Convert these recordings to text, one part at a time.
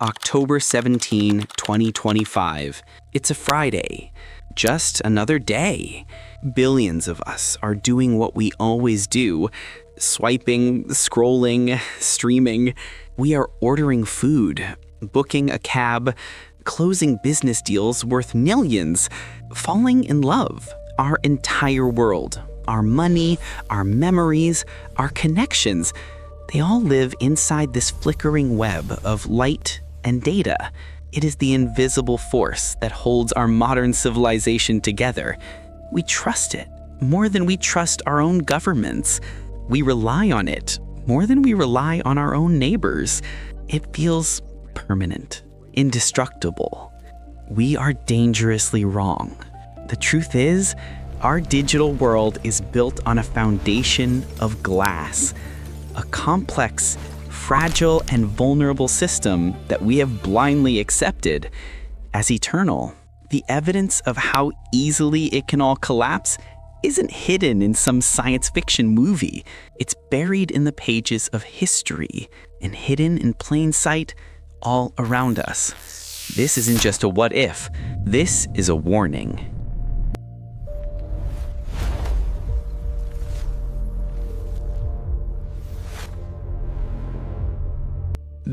October 17, 2025. It's a Friday. Just another day. Billions of us are doing what we always do. Swiping, scrolling, streaming. We are ordering food, booking a cab, closing business deals worth millions, falling in love. Our entire world, our money, our memories, our connections, they all live inside this flickering web of light and data. It is the invisible force that holds our modern civilization together. We trust it more than we trust our own governments. We rely on it more than we rely on our own neighbors. It feels permanent, indestructible. We are dangerously wrong. The truth is, our digital world is built on a foundation of glass, a complex, fragile, and vulnerable system that we have blindly accepted as eternal. The evidence of how easily it can all collapse isn't hidden in some science fiction movie. It's buried in the pages of history and hidden in plain sight all around us. This isn't just a what if, this is a warning.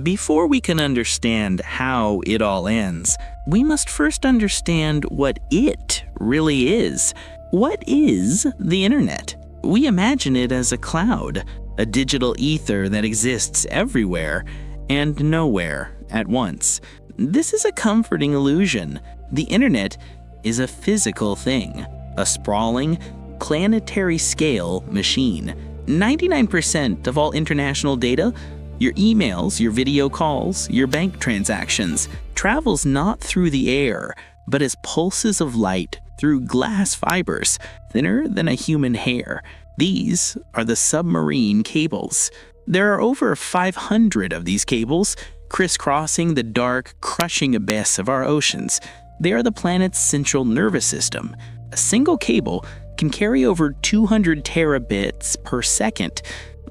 Before we can understand how it all ends, we must first understand what it really is. What is the internet? We imagine it as a cloud, a digital ether that exists everywhere and nowhere at once. This is a comforting illusion. The internet is a physical thing, a sprawling, planetary-scale machine. 99% of all international data, your emails, your video calls, your bank transactions, travels not through the air, but as pulses of light through glass fibers, thinner than a human hair. These are the submarine cables. There are over 500 of these cables, crisscrossing the dark, crushing abyss of our oceans. They are the planet's central nervous system. A single cable can carry over 200 terabits per second,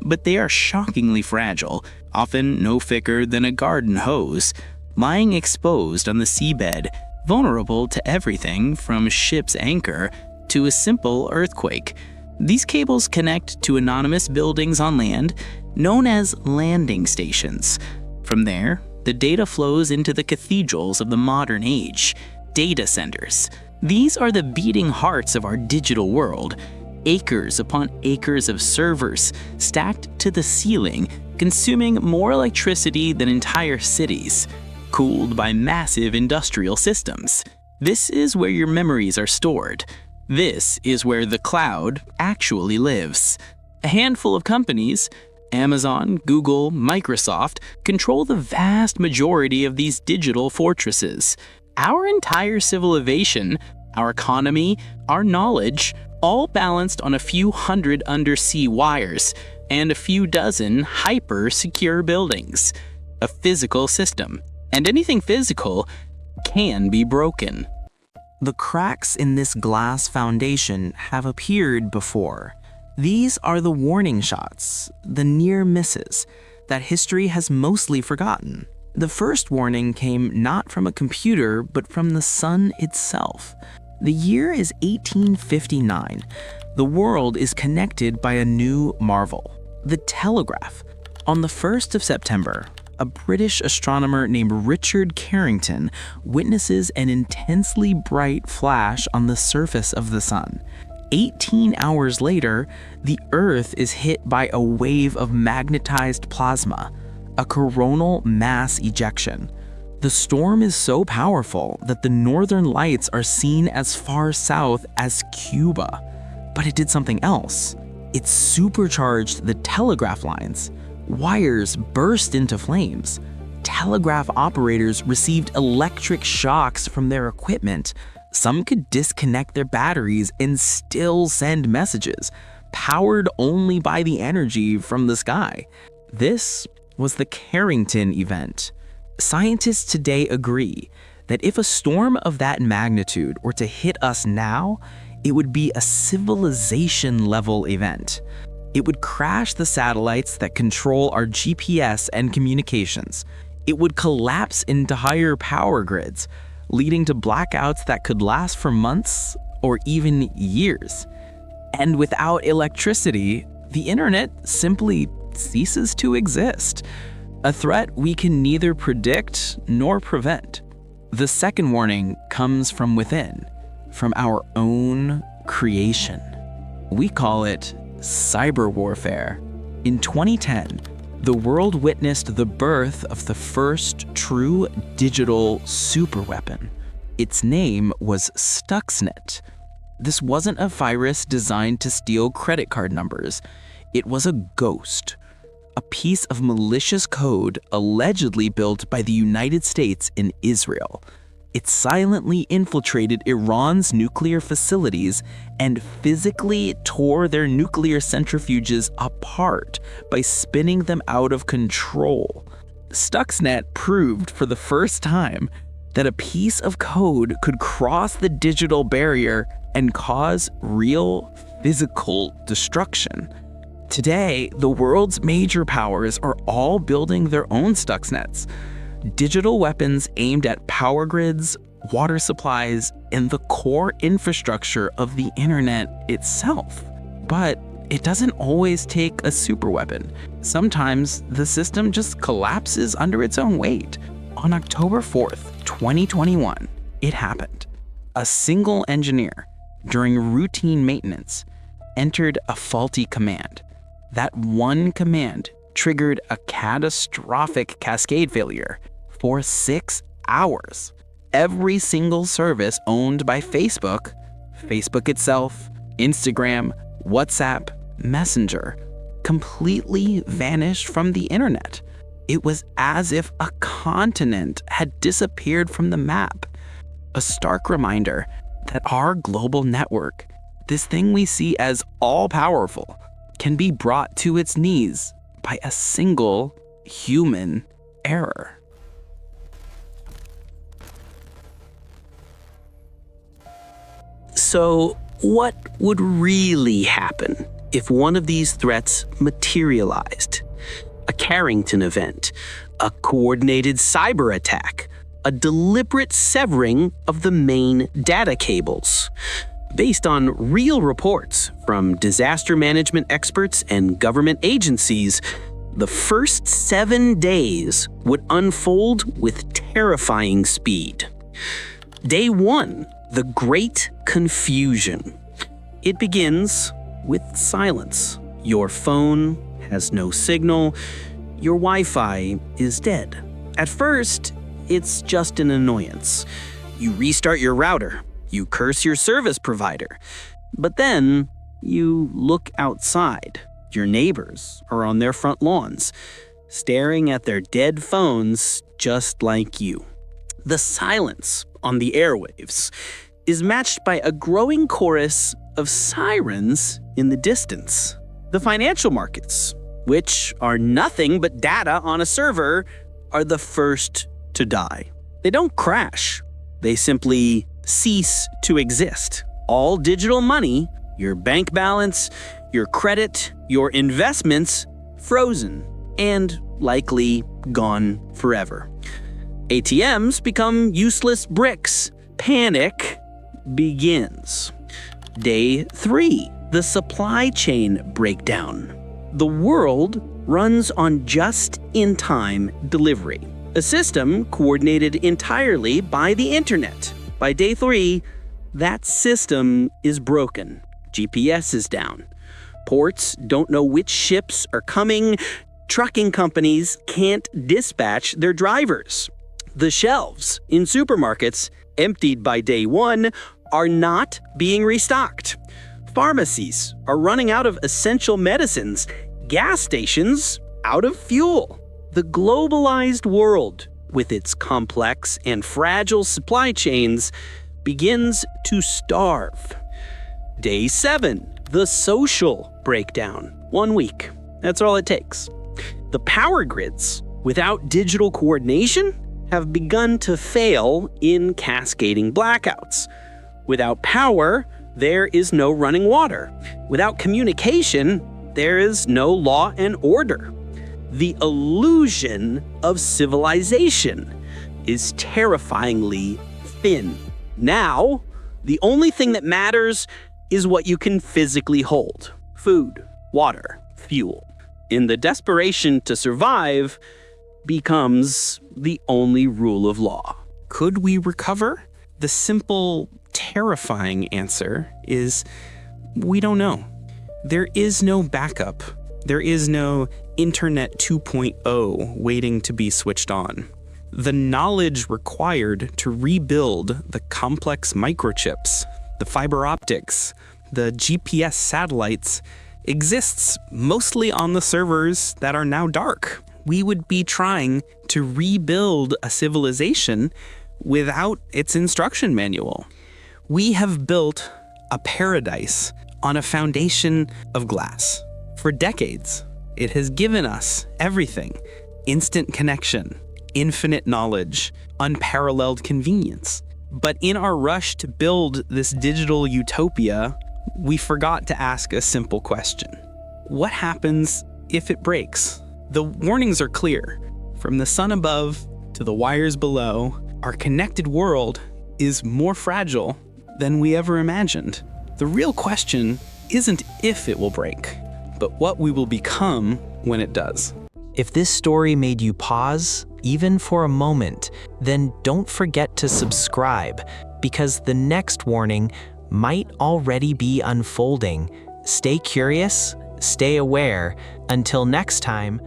but they are shockingly fragile, often no thicker than a garden hose, lying exposed on the seabed, vulnerable to everything from ship's anchor to a simple earthquake. These cables connect to anonymous buildings on land, known as landing stations. From there, the data flows into the cathedrals of the modern age, data centers. These are the beating hearts of our digital world. Acres upon acres of servers stacked to the ceiling, consuming more electricity than entire cities, cooled by massive industrial systems. This is where your memories are stored. This is where the cloud actually lives. A handful of companies, Amazon, Google, Microsoft, control the vast majority of these digital fortresses. Our entire civilization, our economy, our knowledge, all balanced on a few hundred undersea wires and a few dozen hyper-secure buildings. A physical system. And anything physical can be broken. The cracks in this glass foundation have appeared before. These are the warning shots, the near misses, that history has mostly forgotten. The first warning came not from a computer, but from the sun itself. The year is 1859. The world is connected by a new marvel, the telegraph. On the 1st of September, a British astronomer named Richard Carrington witnesses an intensely bright flash on the surface of the sun. 18 hours later, the Earth is hit by a wave of magnetized plasma, a coronal mass ejection. The storm is so powerful that the northern lights are seen as far south as Cuba. But it did something else. It supercharged the telegraph lines. Wires burst into flames. Telegraph operators received electric shocks from their equipment. Some could disconnect their batteries and still send messages, powered only by the energy from the sky. This was the Carrington event. Scientists today agree that if a storm of that magnitude were to hit us now, it would be a civilization-level event. It would crash the satellites that control our GPS and communications. It would collapse entire power grids, leading to blackouts that could last for months or even years. And without electricity, the internet simply ceases to exist, a threat we can neither predict nor prevent. The second warning comes from within, from our own creation. We call it cyber warfare. In 2010, the world witnessed the birth of the first true digital superweapon. Its name was Stuxnet. This wasn't a virus designed to steal credit card numbers. It was a ghost, a piece of malicious code allegedly built by the United States in Israel. It silently infiltrated Iran's nuclear facilities and physically tore their nuclear centrifuges apart by spinning them out of control. Stuxnet proved for the first time that a piece of code could cross the digital barrier and cause real physical destruction. Today, the world's major powers are all building their own Stuxnets. Digital weapons aimed at power grids, water supplies, and the core infrastructure of the internet itself. But it doesn't always take a superweapon. Sometimes the system just collapses under its own weight. On October 4th, 2021, it happened. A single engineer, during routine maintenance, entered a faulty command. That one command triggered a catastrophic cascade failure. For 6 hours, every single service owned by Facebook itself, Instagram, WhatsApp, Messenger, completely vanished from the internet. It was as if a continent had disappeared from the map. A stark reminder that our global network, this thing we see as all-powerful, can be brought to its knees by a single human error. So, what would really happen if one of these threats materialized? A Carrington event, a coordinated cyber attack, a deliberate severing of the main data cables. Based on real reports from disaster management experts and government agencies, the first 7 days would unfold with terrifying speed. Day 1. The Great Confusion. It begins with silence. Your phone has no signal. Your Wi-Fi is dead. At first, it's just an annoyance. You restart your router. You curse your service provider. But then, you look outside. Your neighbors are on their front lawns, staring at their dead phones just like you. The silence on the airwaves is matched by a growing chorus of sirens in the distance. The financial markets, which are nothing but data on a server, are the first to die. They don't crash. They simply cease to exist. All digital money, your bank balance, your credit, your investments, frozen and likely gone forever. ATMs become useless bricks. Panic begins. Day 3, the supply chain breakdown. The world runs on just-in-time delivery, a system coordinated entirely by the internet. By day 3, that system is broken. GPS is down. Ports don't know which ships are coming. Trucking companies can't dispatch their drivers. The shelves in supermarkets, emptied by day 1, are not being restocked. Pharmacies are running out of essential medicines. Gas stations out of fuel. The globalized world, with its complex and fragile supply chains, begins to starve. Day 7, the social breakdown. 1 week. That's all it takes. The power grids, without digital coordination, have begun to fail in cascading blackouts. Without power, there is no running water. Without communication, there is no law and order. The illusion of civilization is terrifyingly thin. Now, the only thing that matters is what you can physically hold: food, water, fuel. In the desperation to survive becomes the only rule of law. Could we recover? The simple, terrifying answer is we don't know. There is no backup. There is no Internet 2.0 waiting to be switched on. The knowledge required to rebuild the complex microchips, the fiber optics, the GPS satellites exists mostly on the servers that are now dark. We would be trying to rebuild a civilization without its instruction manual. We have built a paradise on a foundation of glass. For decades, it has given us everything: instant connection, infinite knowledge, unparalleled convenience. But in our rush to build this digital utopia, we forgot to ask a simple question. What happens if it breaks? The warnings are clear. From the sun above to the wires below, our connected world is more fragile than we ever imagined. The real question isn't if it will break, but what we will become when it does. If this story made you pause, even for a moment, then don't forget to subscribe, because the next warning might already be unfolding. Stay curious, stay aware. Until next time,